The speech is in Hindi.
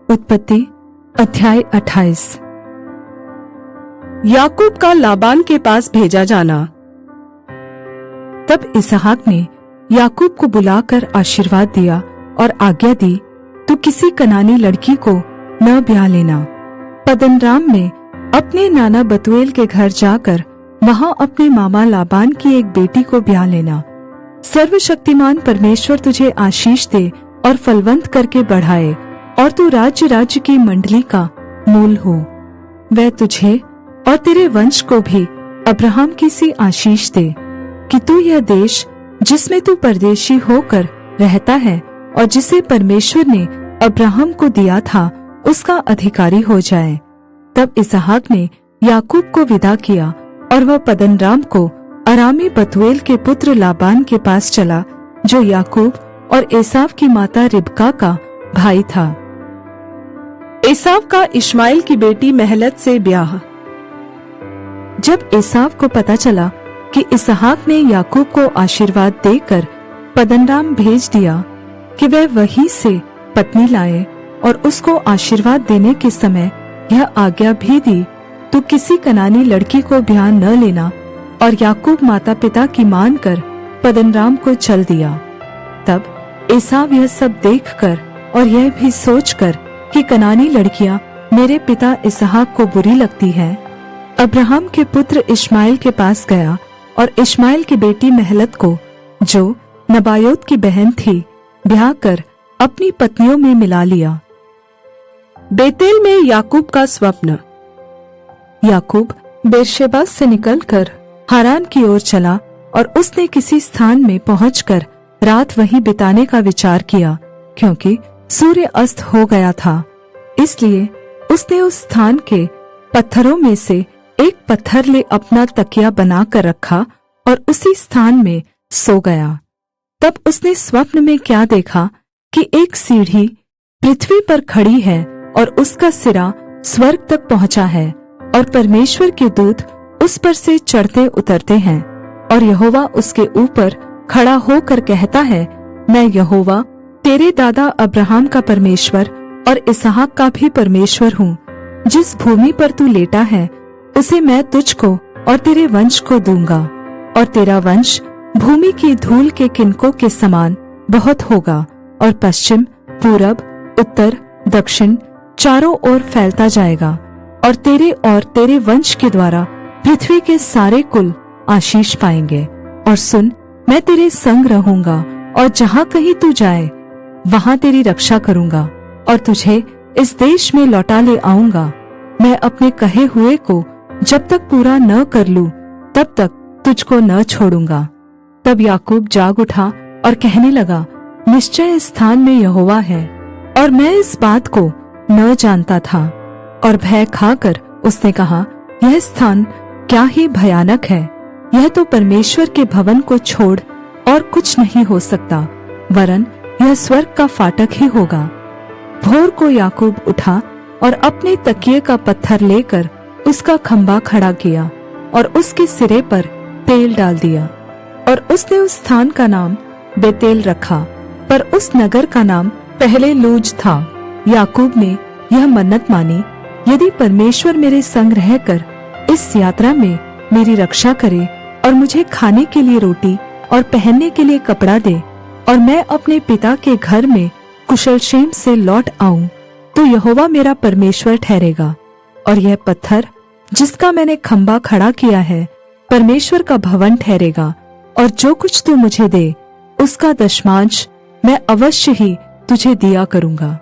उत्पत्ति अध्याय 28। याकूब का लाबान के पास भेजा जाना। तब इसहाक ने याकूब को बुलाकर आशीर्वाद दिया और आज्ञा दी, तू किसी कनानी लड़की को न ब्याह लेना। पद्दनराम में अपने नाना बतूएल के घर जाकर वहां अपने मामा लाबान की एक बेटी को ब्याह लेना। सर्वशक्तिमान परमेश्वर तुझे आशीष दे और फलवंत करके बढ़ाए, और तू राज्य राज्य की मंडली का मूल हो। वह तुझे और तेरे वंश को भी अब्राहम की सी आशीष दे कि तू यह देश जिसमें तू परदेशी होकर रहता है और जिसे परमेश्वर ने अब्राहम को दिया था, उसका अधिकारी हो जाए। तब इसहाक ने याकूब को विदा किया और वह पद्दनराम को अरामी बतूएल के पुत्र लाबान के पास चला, जो याकूब और एसाव की माता रिबका का भाई था। एसाव का इश्माएल की बेटी महलत से ब्याह। जब एसाव को पता चला कि इसहाक ने याकूब को आशीर्वाद देकर पद्दनराम भेज दिया कि वह वहीं से पत्नी लाए, और उसको आशीर्वाद देने के समय यह आज्ञा भी दी, तू किसी कनानी लड़की को ब्याह न लेना, और याकूब माता पिता की मानकर पद्दनराम को चल दिया। तब एसाव यह सब देखकर और यह भी सोचकर कि कनानी लड़कियां मेरे पिता इसहाक को बुरी लगती हैं, अब्राहम के पुत्र इश्माएल के पास गया और इश्माएल की बेटी महलत को, जो नबायोत की बहन थी, ब्याह कर अपनी पत्नियों में मिला लिया। बेतेल में याकूब का स्वप्न। याकूब बेर्शेबा से निकलकर हारान की ओर चला, और उसने किसी स्थान में पहुंचकर रात वहीं बिताने का विचार किया, क्योंकि सूर्य अस्त हो गया था। इसलिए उसने उस स्थान के पत्थरों में से एक पत्थर ले अपना तकिया बनाकर रखा और उसी स्थान में सो गया। तब उसने स्वप्न में क्या देखा कि एक सीढ़ी पृथ्वी पर खड़ी है और उसका सिरा स्वर्ग तक पहुंचा है, और परमेश्वर के दूत उस पर से चढ़ते उतरते हैं, और यहोवा उसके ऊपर खड़ा होकर कहता है, मैं यहोवा तेरे दादा अब्राहम का परमेश्वर और इसहाक का भी परमेश्वर हूँ। जिस भूमि पर तू लेटा है उसे मैं तुझको और तेरे वंश को दूंगा, और तेरा वंश भूमि की धूल के किनकों के समान बहुत होगा, और पश्चिम, पूरब, उत्तर, दक्षिण चारों ओर फैलता जाएगा, और तेरे वंश के द्वारा पृथ्वी के सारे कुल आशीष पाएंगे। और सुन, मैं तेरे संग रहूंगा, और जहाँ कहीं तू जाए वहां तेरी रक्षा करूंगा, और तुझे इस देश में लौटा ले आऊंगा। मैं अपने कहे हुए को जब तक पूरा न कर लूं, तब तक तुझको न छोड़ूंगा। तब याकूब जाग उठा और कहने लगा, निश्चय इस स्थान में यहोवा है, और मैं इस बात को न जानता था। और भय खाकर उसने कहा, यह स्थान क्या ही भयानक है, यह तो परमेश्वर के भवन को छोड़ और कुछ नहीं हो सकता, वरन यह स्वर्ग का फाटक ही होगा। भोर को याकूब उठा और अपने तकिए का पत्थर लेकर उसका खंभा खड़ा किया और उसके सिरे पर तेल डाल दिया, और उसने उस स्थान का नाम बेतेल रखा, पर उस नगर का नाम पहले लूज था। याकूब ने यह मन्नत मानी, यदि परमेश्वर मेरे संग रहकर इस यात्रा में मेरी रक्षा करे और मुझे खाने के लिए रोटी और पहनने के लिए कपड़ा दे, और मैं अपने पिता के घर में कुशल क्षेम से लौट आऊं, तो यहोवा मेरा परमेश्वर ठहरेगा, और यह पत्थर जिसका मैंने खंभा खड़ा किया है परमेश्वर का भवन ठहरेगा, और जो कुछ तू मुझे दे उसका दशमांश मैं अवश्य ही तुझे दिया करूंगा।